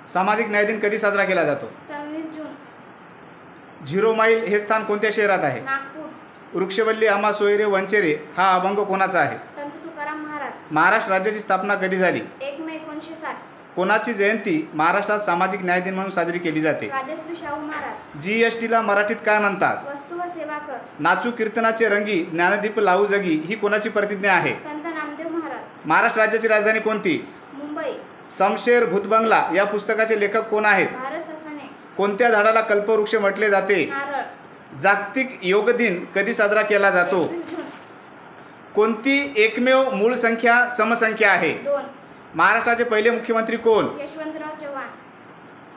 सामाजिक न्याय दिन कधी साजरा केला जातो? 26 जून. 0 माईल हे स्थान कोणत्या शहरात आहे? नागपूर. वृक्षवल्ली आम्हा सोयरे वंचेरे हा अभंग कोणाचा आहे? संत तुकाराम महाराज. महाराष्ट्र राज्याची स्थापना कधी झाली? 1 मे 1960. कोणाची जयंती महाराष्ट्रात सामाजिक न्याय दिन म्हणून साजरी केली जाते? राजश्री शाहू महाराज. जीएसटीला मराठीत काय म्हणतात? वस्तू व सेवा कर. नाचू कीर्तनाचे रंगी ज्ञानदीप लावू जगी ही कोणाची प्रतिज्ञा आहे? संत नामदेव महाराज. महाराष्ट्र राज्याची राजधानी कोणती? मुंबई. शमशेर भूतबंगला या पुस्तकाचे लेखक कोण आहेत? भारत ससाने. कोणत्या झाडाला कल्पवृक्ष म्हटले जाते? नारळ. जागतिक योग दिन कधी साजरा केला जातो? 21 जून. कोणती एकमेव मूळ संख्या समसंख्या आहे? 2. महाराष्ट्राचे पहिले मुख्यमंत्री कोण? यशवंतराव चव्हाण.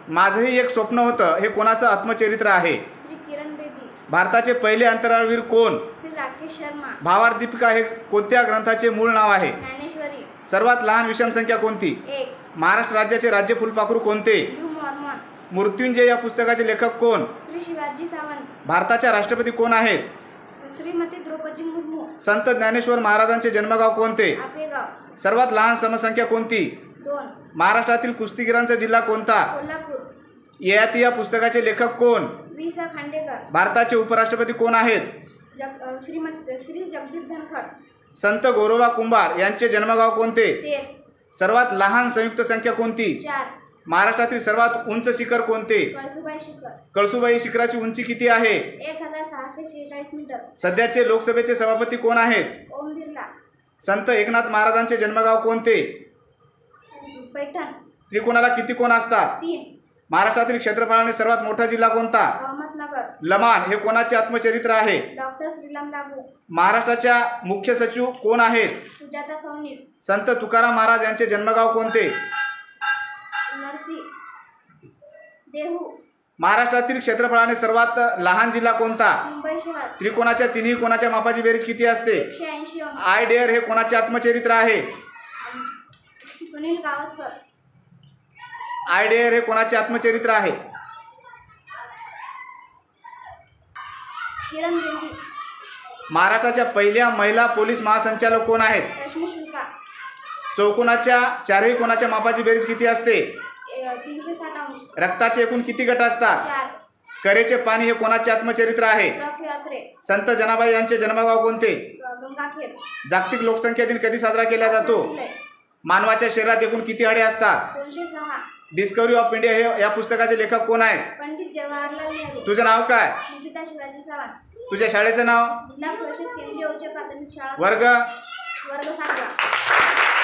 माझंही एक स्वप्न होतं हे कोणाचं आत्मचरित्र आहे? श्री किरण बेदी. भारताचे पहिले अंतराळवीर कोण? श्री राकेश शर्मा. भावार्दीपिका हे कोणत्या ग्रंथाचे मूळ नाव आहे? ज्ञानेश्वरी. सर्वात लहान विषम संख्या कोणती? 1. महाराष्ट्र राज्याचे राज्य फुलपाखरू कोणते? Blue Mormon. मृत्युंजय या पुस्तकाचे लेखक कोण? श्री शिवाजी सावंत. भारताच्या राष्ट्रपती कोण आहेत? श्रीमती द्रौपदी मुर्मू. संत ज्ञानेश्वर महाराजांचे जन्मगाव कोणते? आपेगाव. सर्वात लहान समसंख्या कोणती? 2. महाराष्ट्रातील कुस्तीगीरांचा जिल्हा कोणता? कोल्हापूर. ययाती या पुस्तकाचे लेखक कोण? वी.स. खांडेकर. भारताचे उपराष्ट्रपती कोण आहेत? श्री जगदीप धनखड. संत गोरोबा कुंभार यांचे जन्मगाव कोणते? 13. सर्वात लहान संयुक्त संख्या कोणती? 4. महाराष्ट्रातील सर्वात उंच शिखर कोणते? कळसुबाई शिखर. कळसुबाई शिखराची उंची किती आहे? 1646 मीटर. सध्याचे लोकसभेचे सभापती कोण आहेत? ओम बिर्ला. संत एकनाथ महाराजांचे जन्मगाव कोणते? पैठण. त्रिकोणाला किती कोण असतात? 3. महाराष्ट्रातील क्षेत्रफळाने सर्वात मोठा जिल्हा कोणता? अहमदनगर. लमाण हे कोणाचे आत्मचरित्र आहे? डॉक्टर श्रीराम लागू. महाराष्ट्राच्या मुख्य सचिव कोण आहेत? सुजाता सौनीर. संत तुकाराम महाराज यांचे जन्मगाव कोणते? नरसी. देहू. महाराष्ट्रातील क्षेत्रफळाने सर्वात लहान जिल्हा कोणता? मुंबई शहर. त्रिकोणाच्या तिन्ही कोणाच्या मापाची बेरीज किती असते? 180 अंश. आय डेअर हे कोणाचे आत्मचरित्र आहे? सुनील गावस्कर. आय डेअर हे कोणाचे आत्मचरित्र आहे? किरण बेदी. महाराष्ट्राच्या पहिल्या महिला पोलीस महासंचालक कोण आहेत? रश्मी शुक्ला. चौकोनाच्या चारही कोणाच्या मापाची बेरीज किती असते? 360 अंश. रक्ताचे एकूण किती गट असतात? 4. करेचे पाणी हे कोणाचे आत्मचरित्र आहे? रथयात्रे. संत जनाबाई यांचे जन्मगाव कोणते? गंगाखेड. जागतिक लोकसंख्या दिन कधी साजरा केला जातो? मानवाच्या शरीरात एकूण किती हाडे असतात? 206. डिस्कवरी ऑफ इंडिया हे या पुस्तकाचे लेखक कोण आहेत? पंडित जवाहरलाल नेहरू. तुझं नाव काय? निकिता शिवाजी सावंत. तुझ्या शाळेचं नाव? जिल्हा परिषद केंद्रीय उच्च प्राथमिक शाळा. वर्ग? वर्ग 7.